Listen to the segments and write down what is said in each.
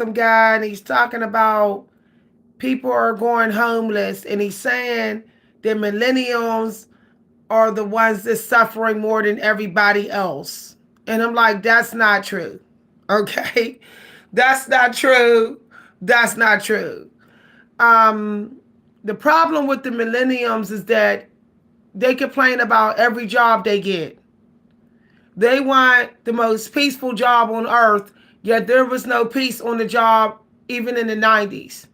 some guy and he's talking about people are going homeless and he's saying that millennials are the ones that's suffering more than everybody else. And I'm like, that's not true. Okay? That's not true. That's not true. Um, the problem with the millenniums is that they complain about every job they get. They want the most peaceful job on earth, yet there was no peace on the job even in the 90s.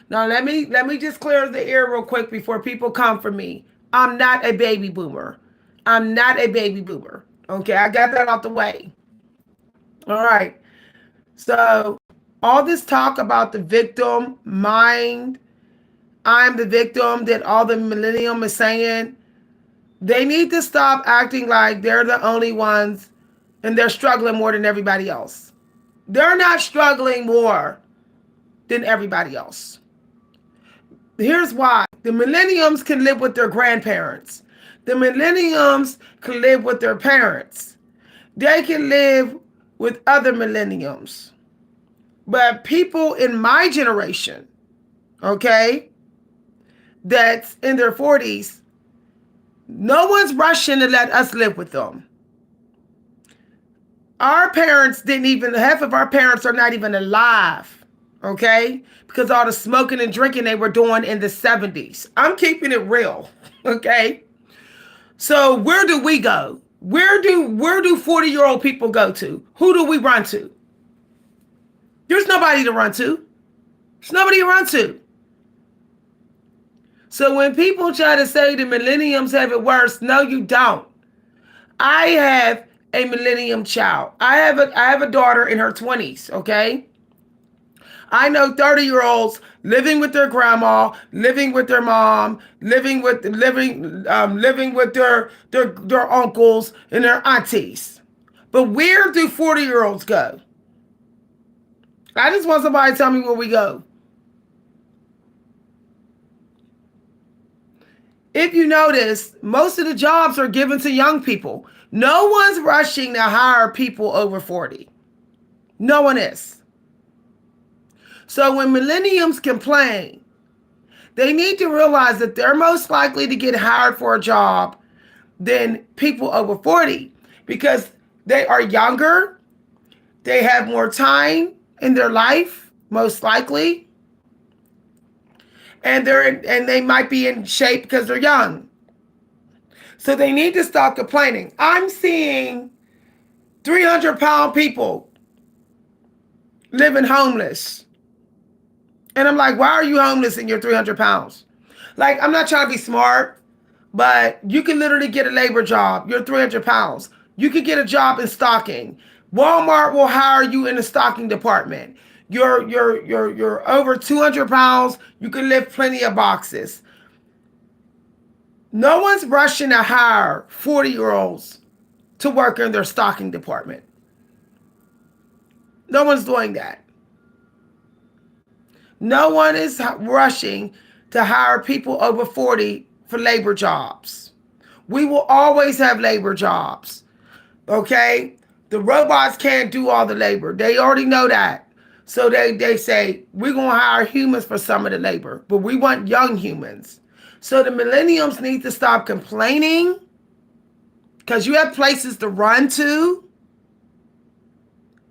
Now let me just clear the air real quick before people come for me. I'm not a baby boomer. I'm not a baby boomer. Okay, I got that out the way. All right. So all this talk about the victim mind, I'm the victim that all the millennium is saying, they need to stop acting like they're the only ones and they're struggling more than everybody else. They're not struggling more than everybody else. Here's why. The millenniums can live with their grandparents. The millenniums can live with their parents. They can live with other millenniums. But people in my generation, okay, that's in their 40s, no one's rushing to let us live with them. Our parents didn't even, half of our parents are not even alive, okay? Because all the smoking and drinking they were doing in the 70s. I'm keeping it real, okay? So where do we go? Where do 40-year-old people go to? Who do we run to? There's nobody to run to. There's nobody to run to. So when people try to say the millenniums have it worse, no, you don't. I have a millennium child. I have a daughter in her 20s, okay? I know 30-year-olds living with their grandma, living with their mom, living with their uncles and their aunties. But where do 40-year-olds go? I just want somebody to tell me where we go. If you notice, most of the jobs are given to young people. No one's rushing to hire people over 40. No one is. So when millenniums complain, they need to realize that they're most likely to get hired for a job than people over 40 because they are younger, they have more time in their life, most likely, and they might be in shape because they're young. So they need to stop complaining. I'm seeing 300-pound people living homeless. And I'm like, why are you homeless and you're 300 pounds? Like, I'm not trying to be smart, but you can literally get a labor job. You're 300 pounds. You could get a job in stocking. Walmart will hire you in the stocking department. You're over 200 pounds. You can lift plenty of boxes. No one's rushing to hire 40-year-olds to work in their stocking department. No one's doing that. No one is rushing to hire people over 40 for labor jobs. We will always have labor jobs. Okay? The robots can't do all the labor. They already know that. So they say, we're going to hire humans for some of the labor, but we want young humans. So the millennials need to stop complaining because you have places to run to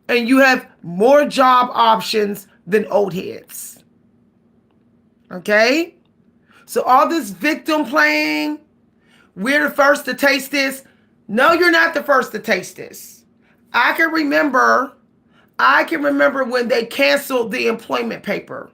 and you have more job options than old heads. Okay? So all this victim playing, we're the first to taste this. No, you're not the first to taste this. I can remember when they canceled the employment paper.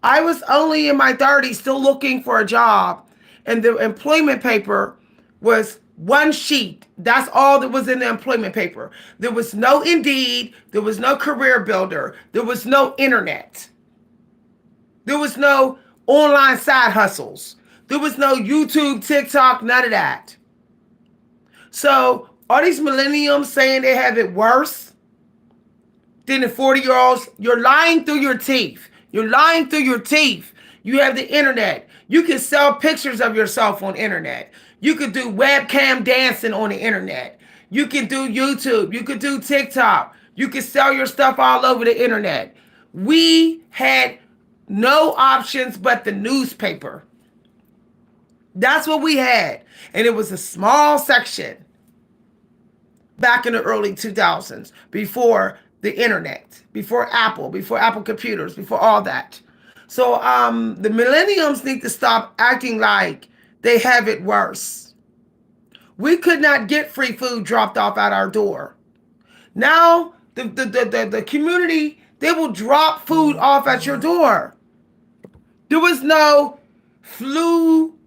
I was only in my 30s still looking for a job, and the employment paper was one sheet. That's all that was in the employment paper. There was no Indeed. There was no Career Builder. There was no internet. There was no online side hustles. There was no YouTube, TikTok, none of that. So are these millennials saying they have it worse than the 40-year-olds? You're lying through your teeth. You're lying through your teeth. You have the internet. You can sell pictures of yourself on internet. You could do webcam dancing on the internet. You can do YouTube. You could do TikTok. You could sell your stuff all over the internet. We had no options but the newspaper. That's what we had. And it was a small section back in the early 2000s, before the internet, before Apple computers, before all that. So the millenniums need to stop acting like they have it worse. We could not get free food dropped off at our door. Now the community, they will drop food off at your door. There was no flu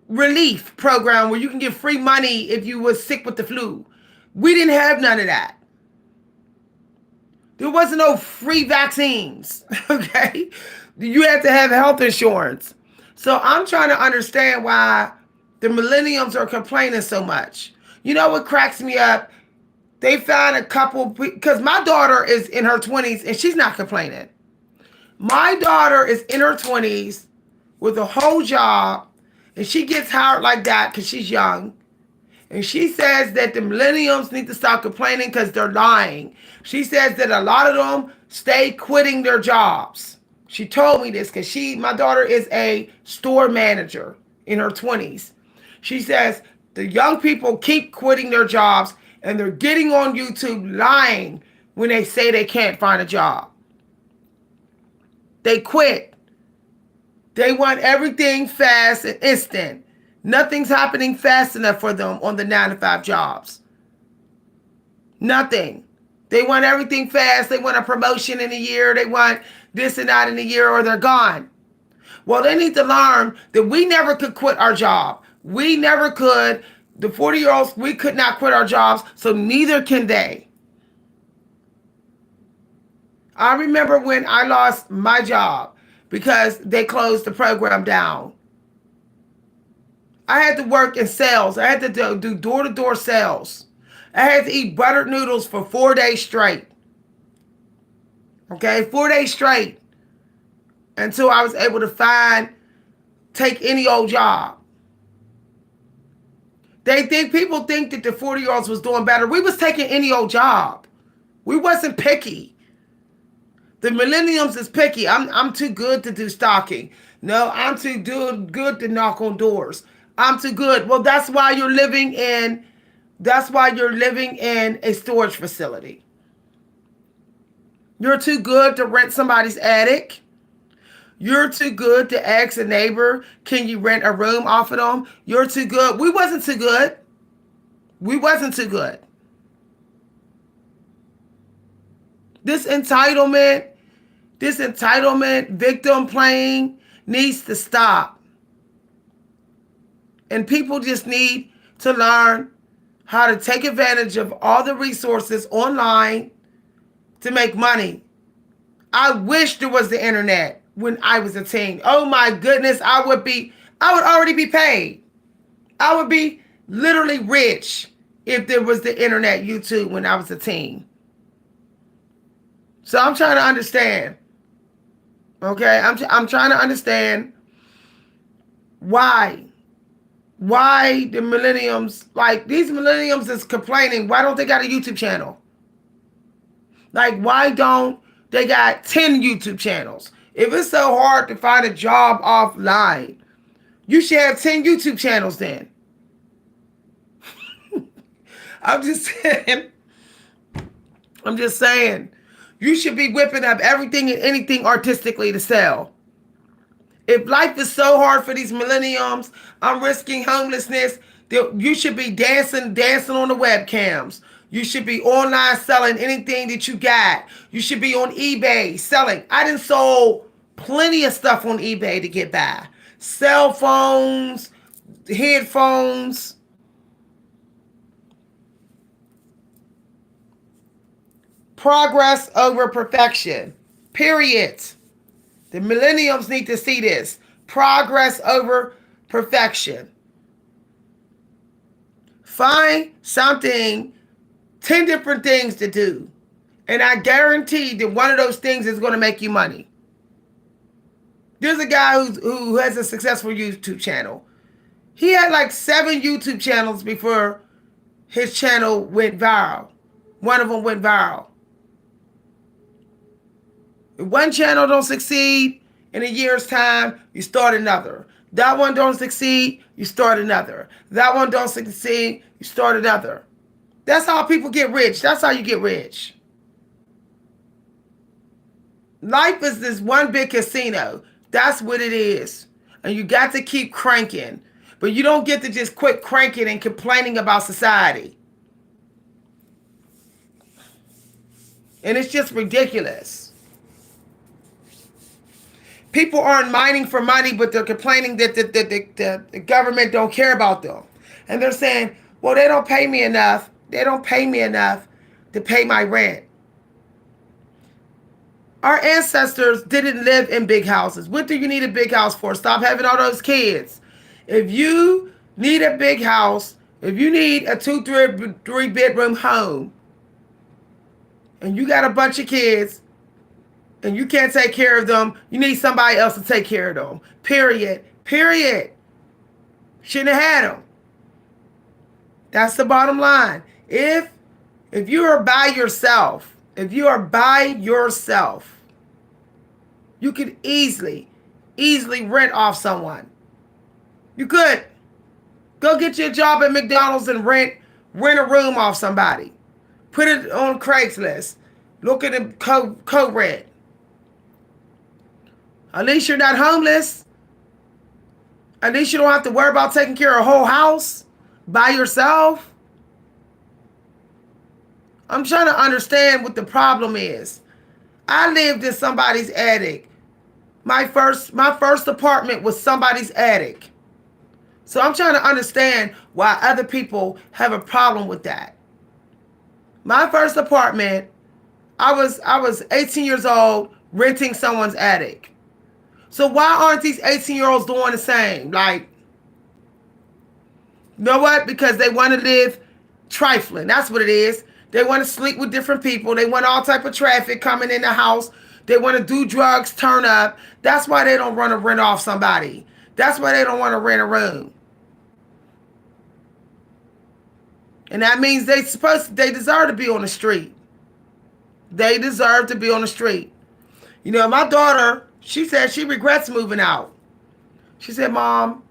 relief program where you can get free money if you were sick with the flu. We didn't have none of that. There wasn't no free vaccines, okay? You had to have health insurance. So I'm trying to understand why the millennials are complaining so much. You know what cracks me up? They found a couple, because my daughter is in her 20s and she's not complaining. My daughter is in her 20s with a whole job, and she gets hired like that because she's young. And she says that the millennials need to stop complaining because they're lying. She says that a lot of them stay quitting their jobs. She told me this because my daughter is a store manager in her 20s. She says the young people keep quitting their jobs and they're getting on YouTube lying when they say they can't find a job. They quit. They want everything fast and instant. Nothing's happening fast enough for them on the 9-to-5 jobs. Nothing. They want everything fast. They want a promotion in a year. They want this and that in a year, or they're gone. Well, they need to learn that we never could quit our job. We never could. The 40-year-olds, we could not quit our jobs, so neither can they. I remember when I lost my job because they closed the program down. I had to work in sales. I had to do door-to-door sales. I had to eat buttered noodles for 4 days straight. Okay, 4 days straight. Until I was able to take any old job. People think that the 40-year-olds was doing better. We was taking any old job. We wasn't picky. The millenniums is picky. I'm too good to do stocking. No, I'm too good to knock on doors. I'm too good. Well, that's why you're living in a storage facility. You're too good to rent somebody's attic. You're too good to ask a neighbor, can you rent a room off of them? You're too good. We wasn't too good. We wasn't too good. This entitlement victim playing needs to stop. And people just need to learn how to take advantage of all the resources online to make money. I wish there was the internet when I was a teen. Oh my goodness, I would already be paid. I would be literally rich if there was the internet, YouTube, when I was a teen. So I'm trying to understand. Okay, I'm trying to understand why the millenniums, like these millenniums is complaining, why don't they got a YouTube channel? Like, why don't they got 10 YouTube channels? If it's so hard to find a job offline, you should have 10 YouTube channels then. I'm just saying. You should be whipping up everything and anything artistically to sell. If life is so hard for these millenniums, I'm risking homelessness, you should be dancing on the webcams. You should be online selling anything that you got. You should be on eBay selling. I done sold plenty of stuff on eBay to get by. Cell phones, headphones. Progress over perfection. Period. The millennials need to see this. Progress over perfection. Find something, 10 different things to do. And I guarantee that one of those things is going to make you money. There's a guy who has a successful YouTube channel. He had like 7 YouTube channels before his channel went viral. one of them went viral. If one channel don't succeed, in a year's time, you start another. That one don't succeed, you start another. That one don't succeed, you start another. That's how people get rich. That's how you get rich. Life is this one big casino. That's what it is. And you got to keep cranking. But you don't get to just quit cranking and complaining about society. And it's just ridiculous. People aren't mining for money, but they're complaining that the government don't care about them. And they're saying, well, they don't pay me enough. They don't pay me enough to pay my rent. Our ancestors didn't live in big houses. What do you need a big house for? Stop having all those kids. If you need a big house, if you need a 2-3 bedroom home, and you got a bunch of kids, and you can't take care of them, you need somebody else to take care of them. Period. Period. Shouldn't have had them. That's the bottom line. If you are by yourself, you could easily rent off someone. You could. Go get you a job at McDonald's and rent a room off somebody. Put it on Craigslist. Look at the co-rent. At least you're not homeless. At least you don't have to worry about taking care of a whole house by yourself. I'm trying to understand what the problem is. I lived in somebody's attic. My first apartment was somebody's attic. So I'm trying to understand why other people have a problem with that. My first apartment, I was 18 years old renting someone's attic. So why aren't these 18-year-olds doing the same? Like, you know what? Because they want to live trifling. That's what it is. They want to sleep with different people. They want all type of traffic coming in the house. They want to do drugs, turn up. That's why they don't want to rent off somebody. That's why they don't want to rent a room. And that means they deserve to be on the street. They deserve to be on the street. You know, my daughter, she said she regrets moving out. She said, Mom,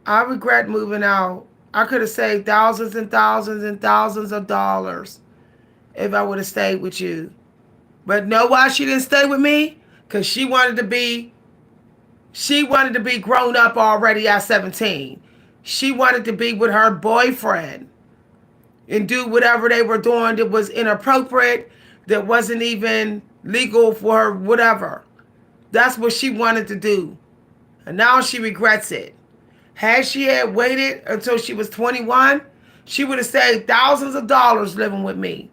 I regret moving out. I could have saved thousands and thousands and thousands of dollars if I would have stayed with you. But know why she didn't stay with me? Because she wanted to be grown up already at 17. She wanted to be with her boyfriend and do whatever they were doing that was inappropriate, that wasn't even legal for her, whatever. That's what she wanted to do. And now she regrets it. Had she had waited until she was 21, she would have saved thousands of dollars living with me.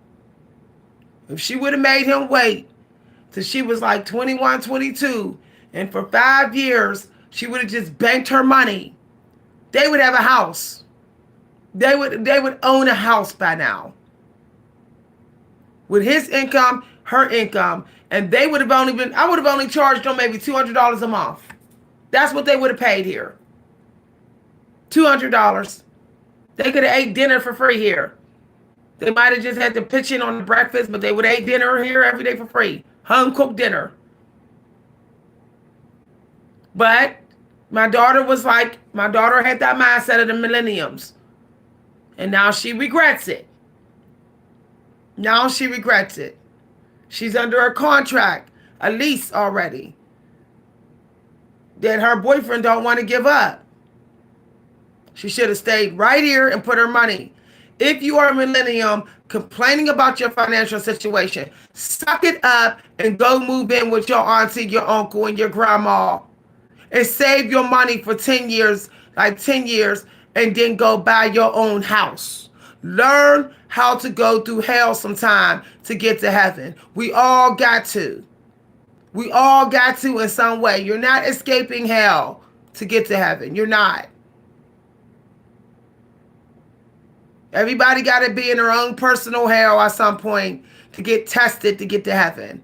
If she would have made him wait till she was like 21, 22, and for 5 years, she would have just banked her money, they would have a house. They would own a house by now. With his income, her income, and I would have only charged them maybe $200 a month. That's what they would have paid here. $200. They could have ate dinner for free here. They might have just had to pitch in on the breakfast, but they would have ate dinner here every day for free. Home-cooked dinner. But my daughter had that mindset of the Millennium'S. And now she regrets it. Now she regrets it. She's under a contract, a lease already, that her boyfriend don't want to give up. She should have stayed right here and put her money. If you are a millennium complaining about your financial situation, suck it up and go move in with your auntie, your uncle, and your grandma. And save your money for 10 years, and then go buy your own house. Learn how to go through hell sometime to get to heaven. We all got to. We all got to in some way. You're not escaping hell to get to heaven. You're not. Everybody got to be in their own personal hell at some point to get tested to get to heaven.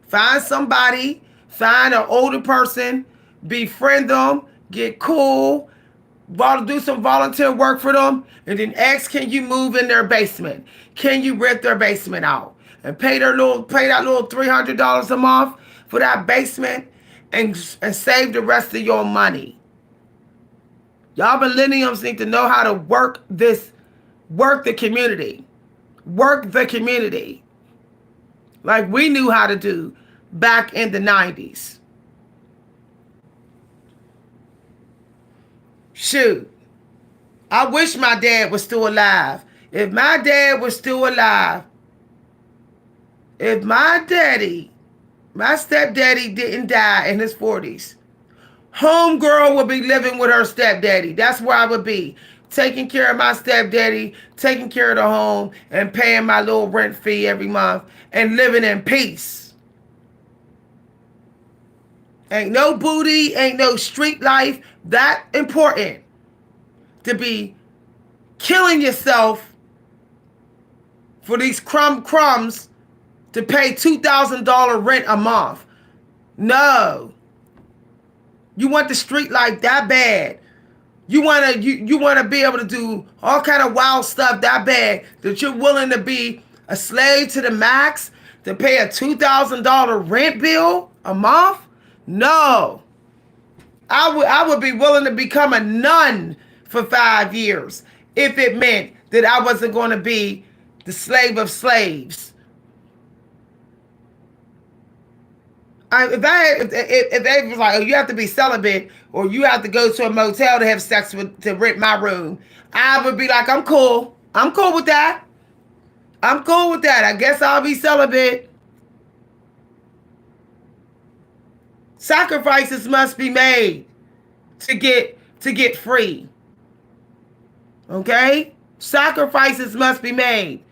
Find somebody, find an older person, befriend them, get cool, do some volunteer work for them, and then ask, can you move in their basement? Can you rent their basement out? And pay that little $300 a month for that basement, and save the rest of your money. Y'all millennials need to know how to work the community. Work the community. Like we knew how to do back in the 90s. Shoot. I wish my dad was still alive. If my dad was still alive, if my stepdaddy didn't die in his 40s, homegirl would be living with her stepdaddy. That's where I would be. Taking care of my stepdaddy, taking care of the home, and paying my little rent fee every month, and living in peace. Ain't no booty, ain't no street life that important to be killing yourself for these crumbs to pay $2,000 rent a month. No. You want the street life that bad. You want to be able to do all kind of wild stuff that bad that you're willing to be a slave to the max to pay a $2,000 rent bill a month? No. I would be willing to become a nun for 5 years if it meant that I wasn't going to be the slave of slaves. If they was like, oh, you have to be celibate or you have to go to a motel to have sex to rent my room, I would be like, I'm cool. I'm cool with that. I'm cool with that. I guess I'll be celibate. Sacrifices must be made to get free. Okay? Sacrifices must be made.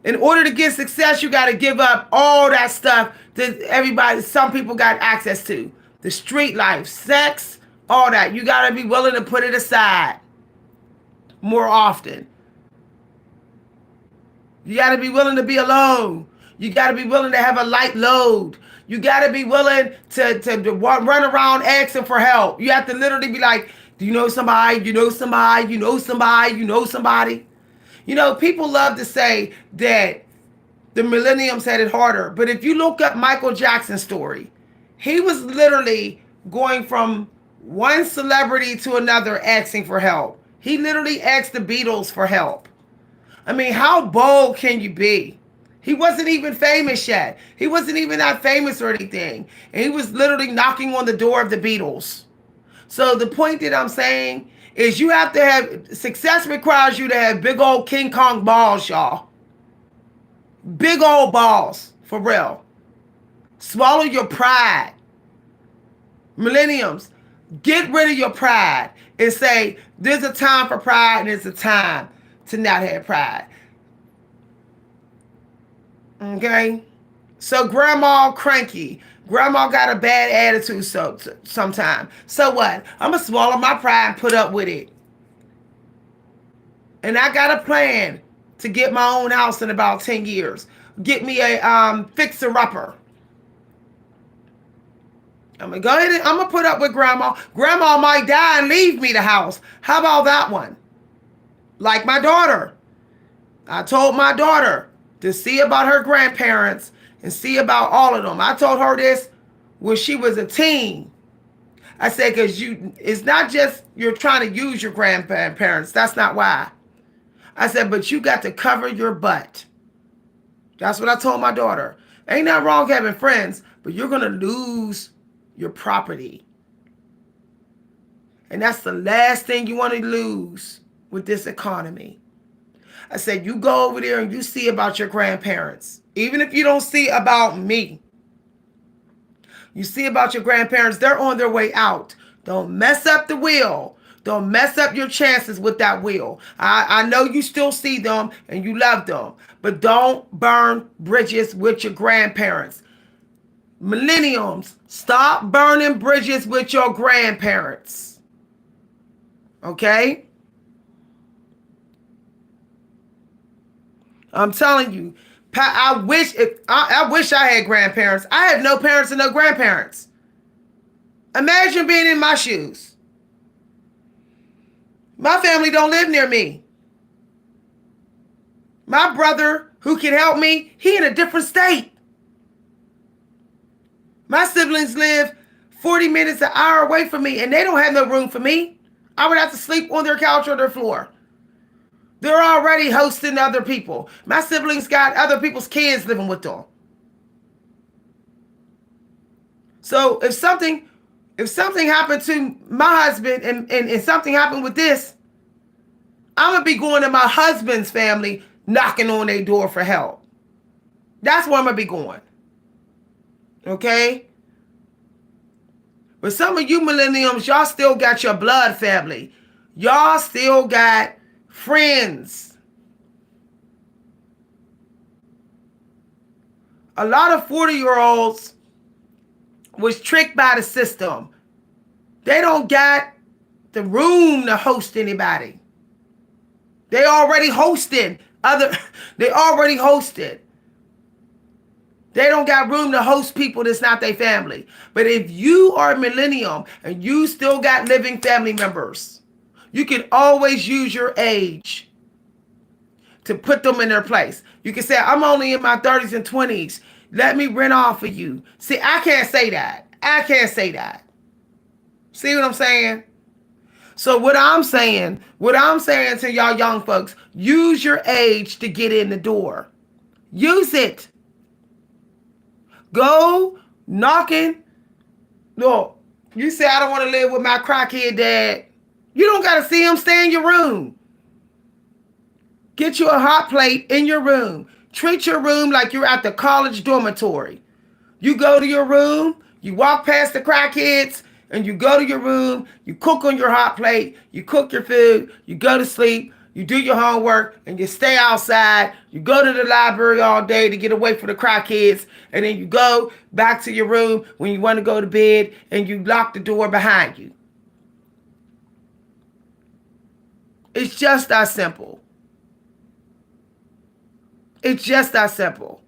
In order to get success, you got to give up all that stuff that some people got access to. The street life, sex, all that. You got to be willing to put it aside more often. You got to be willing to be alone. You got to be willing to have a light load. You got to be willing to run around asking for help. You have to literally be like, do you know somebody? You know somebody? You know somebody? You know somebody? You know, people love to say that the Millennium's had it harder. But if you look up Michael Jackson's story, he was literally going from one celebrity to another asking for help. He literally asked the Beatles for help. I mean, how bold can you be? He wasn't even famous yet. He wasn't even that famous or anything. And he was literally knocking on the door of the Beatles. So the point that I'm saying is you have to have, success requires you to have big old King Kong balls, y'all. Big old balls, for real. Swallow your pride. Millenniums, get rid of your pride and say, there's a time for pride and there's a time to not have pride. Okay? So grandma cranky. Grandma got a bad attitude sometimes. So what? I'm going to swallow my pride and put up with it. And I got a plan to get my own house in about 10 years. Get me a fixer-upper. I'm going to go ahead and I'm going to put up with grandma. Grandma might die and leave me the house. How about that one? Like my daughter. I told my daughter to see about her grandparents and see about all of them. I told her this when she was a teen. I said, because it's not just you're trying to use your grandparents. That's not why. I said, but you got to cover your butt. That's what I told my daughter. Ain't nothing wrong having friends, but you're going to lose your property. And that's the last thing you want to lose with this economy. I said, you go over there and you see about your grandparents. Even if you don't see about me. You see about your grandparents, they're on their way out. Don't mess up the will. Don't mess up your chances with that will. I know you still see them and you love them. But don't burn bridges with your grandparents. Millenniums, stop burning bridges with your grandparents. Okay? I'm telling you, I wish I had grandparents. I have no parents and no grandparents. Imagine being in my shoes. My family don't live near me. My brother, who can help me, he in a different state. My siblings live 40 minutes, an hour away from me, and they don't have no room for me. I would have to sleep on their couch or their floor. They're already hosting other people. My siblings got other people's kids living with them. So if something happened to my husband and something happened with this, I'm going to be going to my husband's family, knocking on their door for help. That's where I'm going to be going. Okay? But some of you millenniums, y'all still got your blood family. Y'all still got friends. A lot of 40-year-olds was tricked by the system. They don't got the room to host anybody. They already hosted. They don't got room to host people that's not their family. But if you are a millennium and you still got living family members, you can always use your age to put them in their place. You can say, I'm only in my 30s and 20s. Let me rent off of you. See, I can't say that. See what I'm saying? So what I'm saying to y'all young folks, use your age to get in the door. Use it. Go knocking. No, you say, I don't want to live with my crackhead dad. You don't got to see him. Stay in your room. Get you a hot plate in your room. Treat your room like you're at the college dormitory. You go to your room, you walk past the crackheads, and you go to your room, you cook on your hot plate, you cook your food, you go to sleep, you do your homework, and you stay outside. You go to the library all day to get away from the crackheads, and then you go back to your room when you want to go to bed, and you lock the door behind you. It's just that simple. It's just that simple.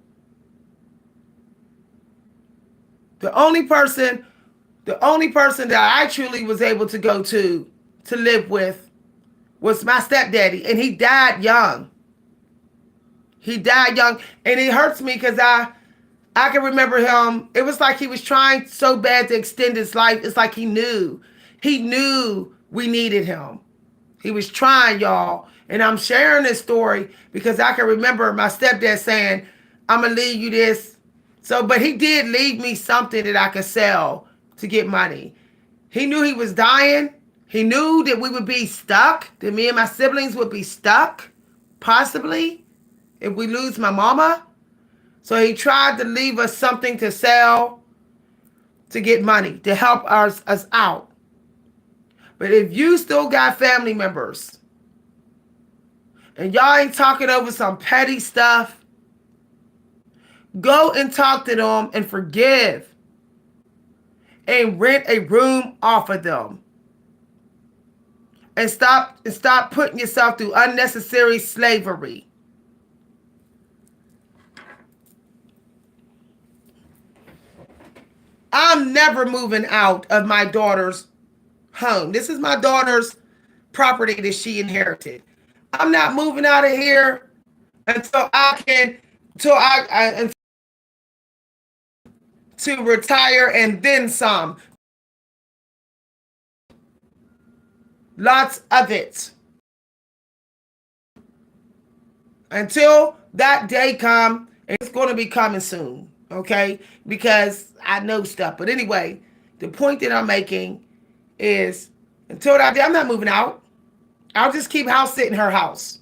The only person that I truly was able to go to live with was my stepdaddy, and he died young. And it hurts me because I can remember him. It was like he was trying so bad to extend his life. It's like he knew we needed him. He was trying, y'all. And I'm sharing this story because I can remember my stepdad saying, I'm going to leave you this. So, but he did leave me something that I could sell to get money. He knew he was dying. He knew that we would be stuck, that me and my siblings would be stuck, possibly, if we lose my mama. So he tried to leave us something to sell to get money, to help us out. But if you still got family members and y'all ain't talking over some petty stuff, go and talk to them and forgive and rent a room off of them. And stop putting yourself through unnecessary slavery. I'm never moving out of my daughter's home. This is my daughter's property that she inherited. I'm not moving out of here until to retire and then some. Lots of it. Until that day come, and it's going to be coming soon, okay? Because I know stuff. But anyway, the point that I'm making is until that day, I'm not moving out. I'll just keep house sitting her house.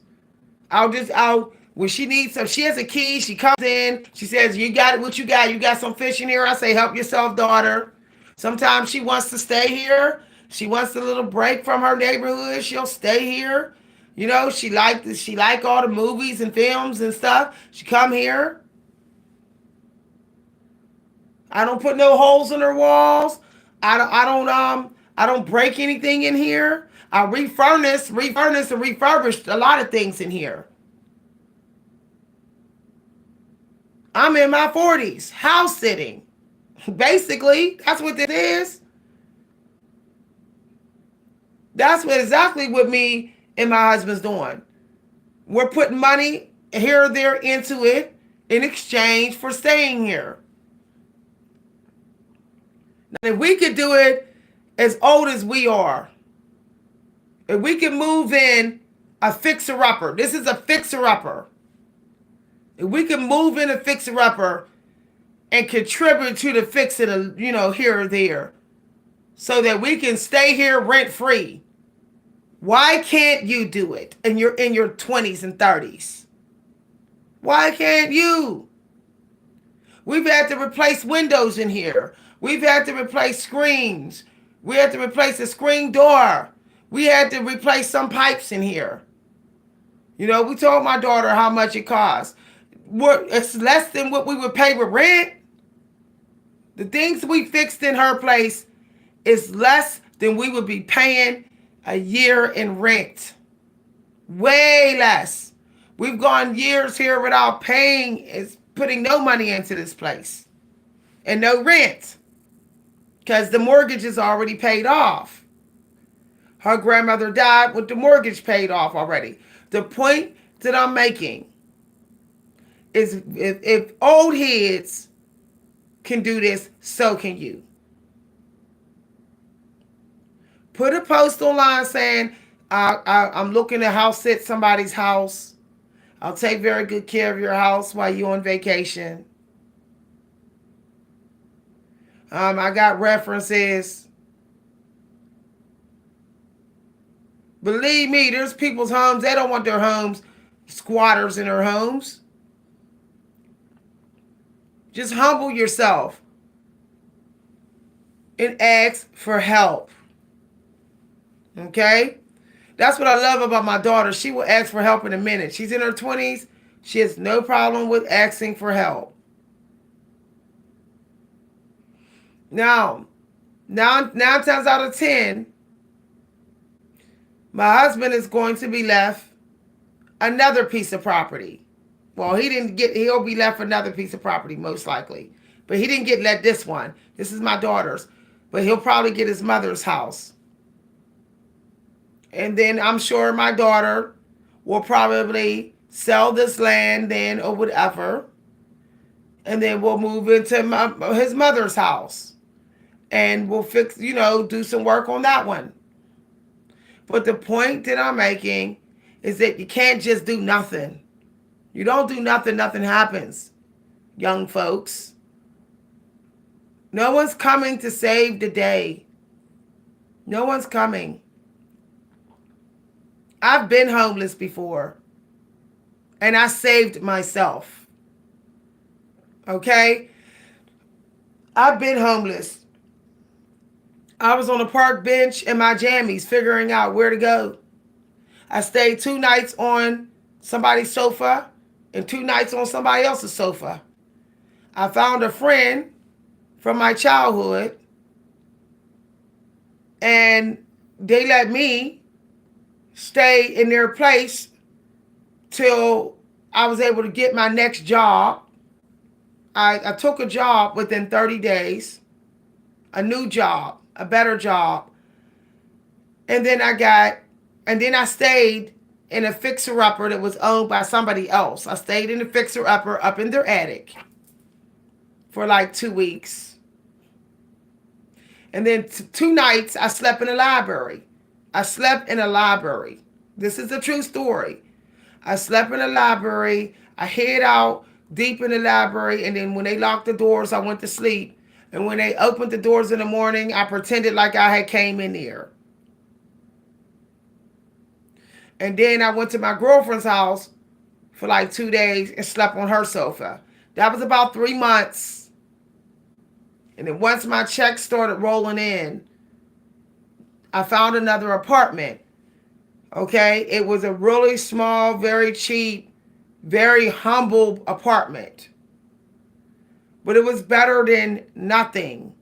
When she needs some, she has a key, she comes in, she says, you got it, what you got? You got some fish in here? I say, help yourself, daughter. Sometimes she wants to stay here. She wants a little break from her neighborhood. She'll stay here. You know, she like all the movies and films and stuff. She come here. I don't put no holes in her walls. I don't break anything in here. I refurnish and refurbished a lot of things in here. I'm in my 40s, house sitting. Basically, that's what this is. That's what exactly what me and my husband's doing. We're putting money here or there into it in exchange for staying here. Now, if we could do it as old as we are, if we can move in a fixer-upper, this is a fixer-upper. If we can move in a fixer-upper and contribute to the fixing, here or there, so that we can stay here rent-free. Why can't you do it in your 20s and 30s? Why can't you? We've had to replace windows in here. We've had to replace screens. We had to replace a screen door. We had to replace some pipes in here. We told my daughter how much it costs. It's less than what we would pay with rent. The things we fixed in her place is less than we would be paying a year in rent. Way less. We've gone years here without putting no money into this place. And no rent. Because the mortgage is already paid off. Her grandmother died with the mortgage paid off already. The point that I'm making is if old heads can do this, so can you. Put a post online saying, I'm looking to house sit somebody's house. I'll take very good care of your house while you're on vacation. I got references. Believe me, there's people's homes. They don't want their homes, squatters in their homes. Just humble yourself and ask for help. Okay? That's what I love about my daughter. She will ask for help in a minute. She's in her 20s. She has no problem with asking for help. Now, 9 times out of 10, my husband is going to be left another piece of property. Well, he'll be left another piece of property, most likely. But he didn't let this one. This is my daughter's. But he'll probably get his mother's house. And then I'm sure my daughter will probably sell this land then or whatever. And then we'll move into his mother's house. And we'll do some work on that one. But the point that I'm making is that you can't just do nothing. You don't do nothing, nothing happens, young folks. No one's coming to save the day. No one's coming. I've been homeless before. And I saved myself. Okay? I've been homeless. I was on a park bench in my jammies figuring out where to go. I stayed 2 nights on somebody's sofa and 2 nights on somebody else's sofa. I found a friend from my childhood and they let me stay in their place till I was able to get my next job. I took a job within 30 days, a new job, a better job. And then I stayed in a fixer-upper that was owned by somebody else. I stayed in a fixer-upper up in their attic for like 2 weeks. And then 2 nights I slept in a library. This is a true story. I slept in a library. I hid out deep in the library. And then when they locked the doors, I went to sleep. And when they opened the doors in the morning, I pretended like I had came in there. And then I went to my girlfriend's house for like 2 days and slept on her sofa. That was about 3 months. And then once my checks started rolling in, I found another apartment. Okay? It was a really small, very cheap, very humble apartment. But it was better than nothing.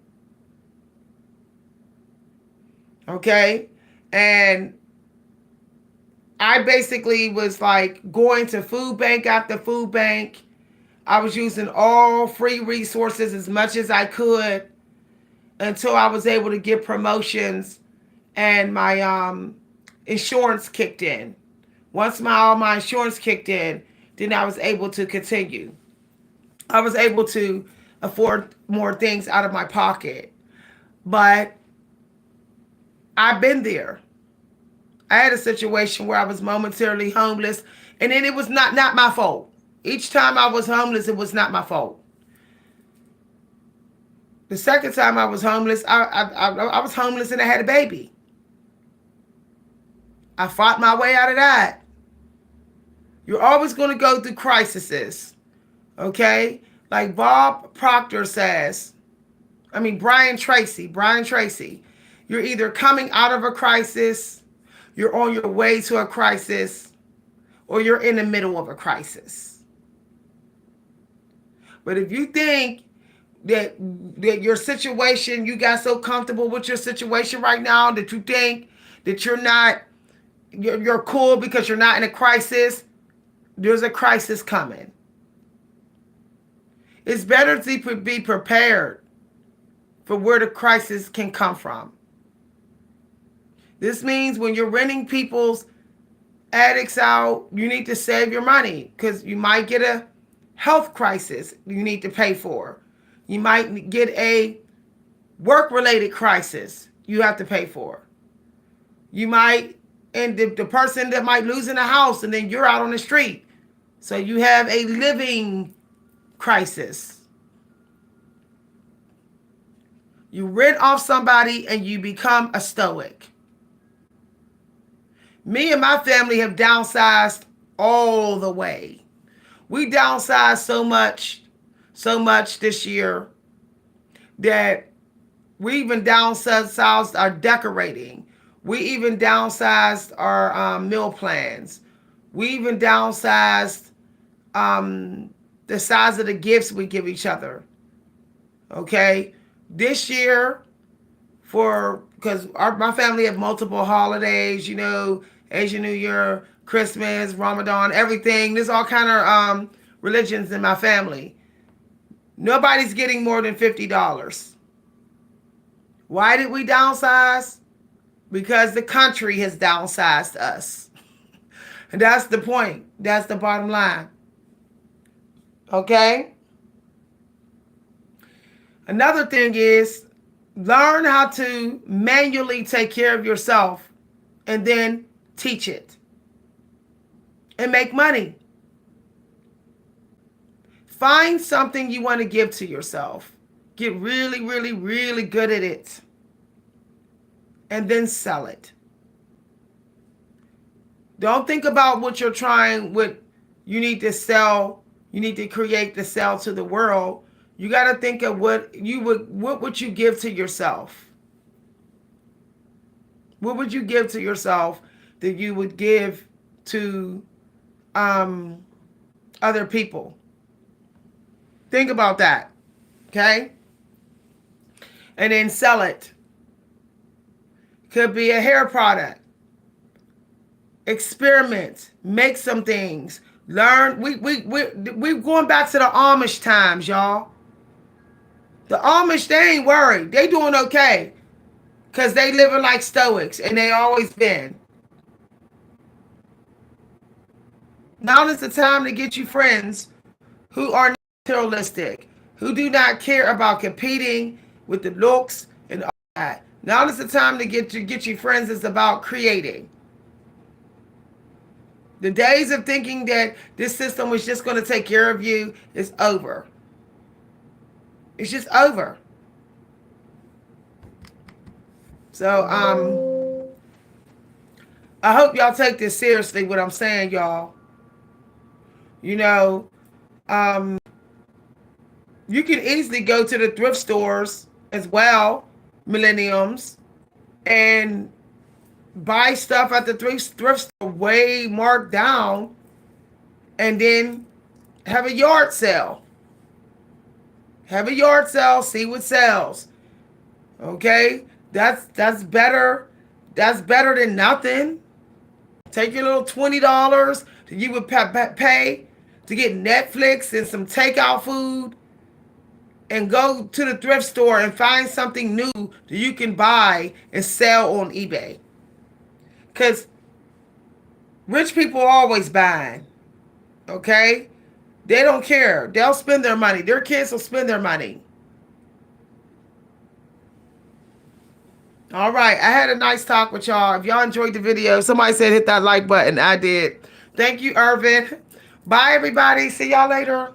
Okay? And I basically was like going to food bank after food bank. I was using all free resources as much as I could until I was able to get promotions and my insurance kicked in. Once all my insurance kicked in, then I was able to continue. I was able to afford more things out of my pocket. But I've been there. I had a situation where I was momentarily homeless, and then it was not my fault. Each time I was homeless, it was not my fault. The second time I was homeless, I was homeless and I had a baby. I fought my way out of that. You're always going to go through crises, okay? Like Bob Proctor says, Brian Tracy, you're either coming out of a crisis, you're on your way to a crisis, or you're in the middle of a crisis. But if you think that your situation, you got so comfortable with your situation right now that you think that you're cool because you're not in a crisis, there's a crisis coming. It's better to be prepared for where the crisis can come from. This means when you're renting people's addicts out, you need to save your money because you might get a health crisis you need to pay for. You might get a work-related crisis you have to pay for. You might, and the person that might lose in a house and then you're out on the street. So you have a living crisis. You rent off somebody and you become a stoic. Me and my family have downsized all the way. We downsized so much this year that we even downsized our decorating. We even downsized our meal plans. We even downsized the size of the gifts we give each other. Okay? This year, because my family have multiple holidays, Asian New Year, Christmas, Ramadan, everything. There's all kind of religions in my family. Nobody's getting more than $50. Why did we downsize? Because the country has downsized us. And that's the point. That's the bottom line. Okay? Another thing is learn how to manually take care of yourself and then teach it and make money. Find something you want to give to yourself. Get really, really, really good at it. And then sell it. Don't think about what you need to sell. You need to create to sell to the world. You got to think of what would you give to yourself? What would you give to yourself that you would give to other people? Think about that, okay? And then sell it. Could be a hair product. Experiment. Make some things. Learn. We're going back to the Amish times, y'all. The Amish, they ain't worried. They doing okay. Because they living like stoics. And they always been. Now is the time to get you friends who are materialistic. Who do not care about competing with the looks and all that. Now is the time to get you friends that's about creating. The days of thinking that this system was just going to take care of you is over. It's just over. So, I hope y'all take this seriously, what I'm saying, y'all. You can easily go to the thrift stores as well, Millennium'S, and buy stuff at the thrift store way marked down, and then have a yard sale. Have a yard sale, see what sells. Okay? That's better. That's better than nothing. Take your little $20 that you would pay to get Netflix and some takeout food and go to the thrift store and find something new that you can buy and sell on eBay. Because rich people are always buying. Okay? They don't care. They'll spend their money. Their kids will spend their money. All right. I had a nice talk with y'all. If y'all enjoyed the video, somebody said hit that like button. I did. Thank you, Irvin. Bye, everybody. See y'all later.